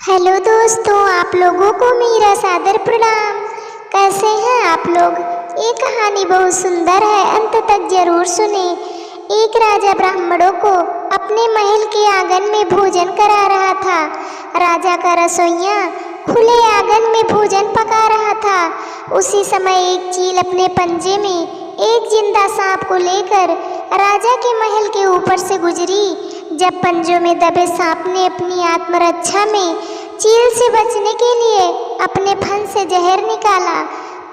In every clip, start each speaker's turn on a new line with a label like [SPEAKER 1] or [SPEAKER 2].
[SPEAKER 1] Hello दोस्तों, आप लोगों को मेरा सादर प्रणाम। कैसे हैं आप लोग? ये कहानी बहुत सुंदर है, अंत तक जरूर सुने। एक राजा ब्राह्मणों को अपने महल के आंगन में भोजन करा रहा था। राजा का रसोइया खुले आंगन में भोजन पका रहा था। उसी समय एक चील अपने पंजे में एक जिंदा सांप को लेकर राजा के महल के ऊपर से गुजरी। जब पंजों में दबे सांप ने अपनी आत्मरक्षा में चील से बचने के लिए अपने फन से जहर निकाला,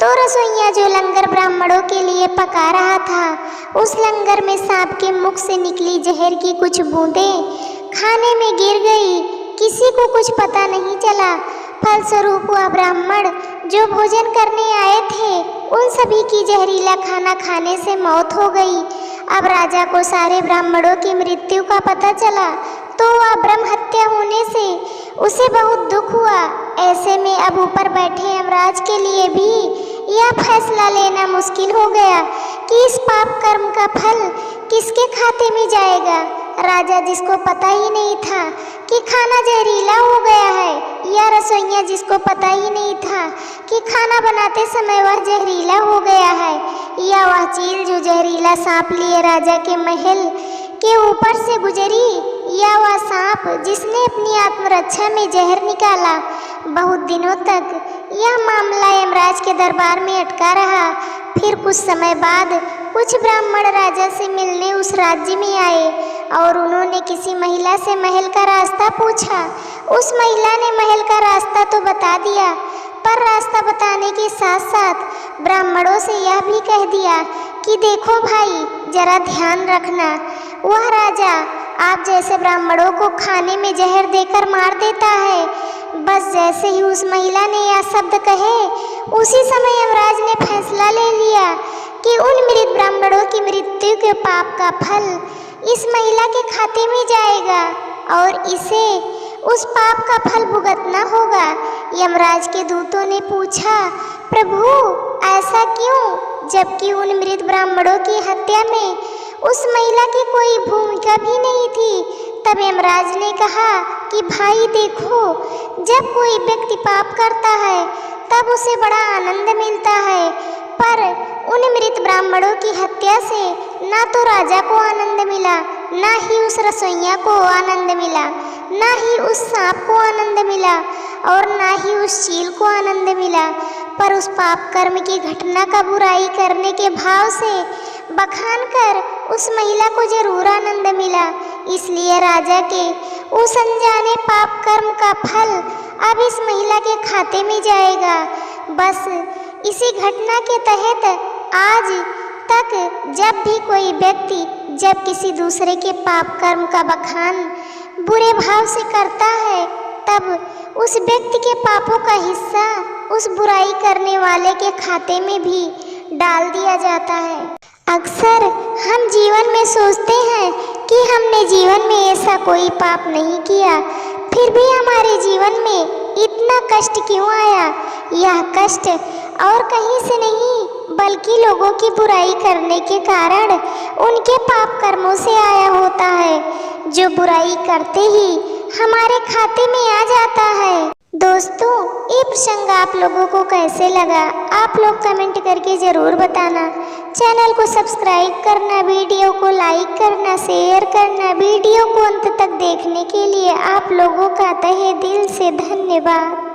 [SPEAKER 1] तो रसोइया जो लंगर ब्राह्मणों के लिए पका रहा था, उस लंगर में सांप के मुख से निकली जहर की कुछ बूंदें खाने में गिर गई। किसी को कुछ पता नहीं चला। फलस्वरूप वह ब्राह्मण जो भोजन करने आए थे, उन सभी की जहरीला खाना खाने से मौत हो गई। अब राजा को सारे ब्राह्मणों की मृत्यु का पता चला, तो वह ब्रह्म हत्या होने से उसे बहुत दुख हुआ। ऐसे में अब ऊपर बैठे यमराज के लिए भी यह फैसला लेना मुश्किल हो गया कि इस पाप कर्म का फल किसके खाते में जाएगा। राजा, जिसको पता ही नहीं था कि खाना जहरीला हो गया है, या रसोइया जिसको पता ही नहीं था कि खाना बनाते समय वह जहरीला हो गया है, या वह चील जो जहरीला सांप लिए राजा के महल के ऊपर से गुजरी, या वह सांप जिसने अपनी आत्मरक्षा में जहर निकाला। बहुत दिनों तक यह मामला यमराज के दरबार में अटका रहा। फिर कुछ समय बाद कुछ ब्राह्मण राजा से मिलने उस राज्य में आए और उन्होंने किसी महिला से महल का रास्ता पूछा। उस महिला ने महल का रास्ता तो बता दिया, पर रास्ता बताने के साथ साथ ब्राह्मणों से यह भी कह दिया कि देखो भाई, जरा ध्यान रखना, वह राजा आप जैसे ब्राह्मणों को खाने में जहर देकर मार देता है। बस जैसे ही उस महिला ने यह शब्द कहे, उसी समय यमराज ने फैसला ले लिया कि उन मृत ब्राह्मणों की मृत्यु के पाप का फल इस महिला के खाते में जाएगा और इसे उस पाप का फल भुगतना होगा। यमराज के दूतों ने पूछा, प्रभु ऐसा क्यों, जबकि उन मृत ब्राह्मणों की हत्या में उस महिला की कोई भूमिका भी नहीं थी। तब यमराज ने कहा कि भाई देखो, जब कोई व्यक्ति पाप करता है तब उसे बड़ा आनंद मिलता है, पर उन मृत ब्राह्मणों की हत्या से ना तो राजा को आनंद मिला, ना ही उस रसोइया को आनंद मिला, ना ही उस सांप को आनंद मिला और ना ही उस चील को आनंद मिला, पर उस पाप कर्म की घटना का बुराई करने के भाव से बखान कर उस महिला को जरूर आनंद मिला। इसलिए राजा के उस अनजाने पाप कर्म का फल अब इस महिला के खाते में जाएगा। बस इसी घटना के तहत आज तक जब भी कोई व्यक्ति जब किसी दूसरे के पाप कर्म का बखान बुरे भाव से करता है, तब उस व्यक्ति के पापों का हिस्सा उस बुराई करने वाले के खाते में भी डाल दिया जाता है। अक्सर हम जीवन में सोचते हैं कि हमने जीवन में ऐसा कोई पाप नहीं किया, फिर भी हमारे जीवन में इतना कष्ट क्यों आया। यह कष्ट और कहीं से नहीं, बल्कि लोगों की बुराई करने के कारण उनके पाप कर्मों से आया होता है, जो बुराई करते ही हमारे खाते में आ जाता है। दोस्तों, ये प्रसंग आप लोगों को कैसे लगा, आप लोग कमेंट करके ज़रूर बताना। चैनल को सब्सक्राइब करना, वीडियो को लाइक करना, शेयर करना। वीडियो को अंत तक देखने के लिए आप लोगों का तहे दिल से धन्यवाद।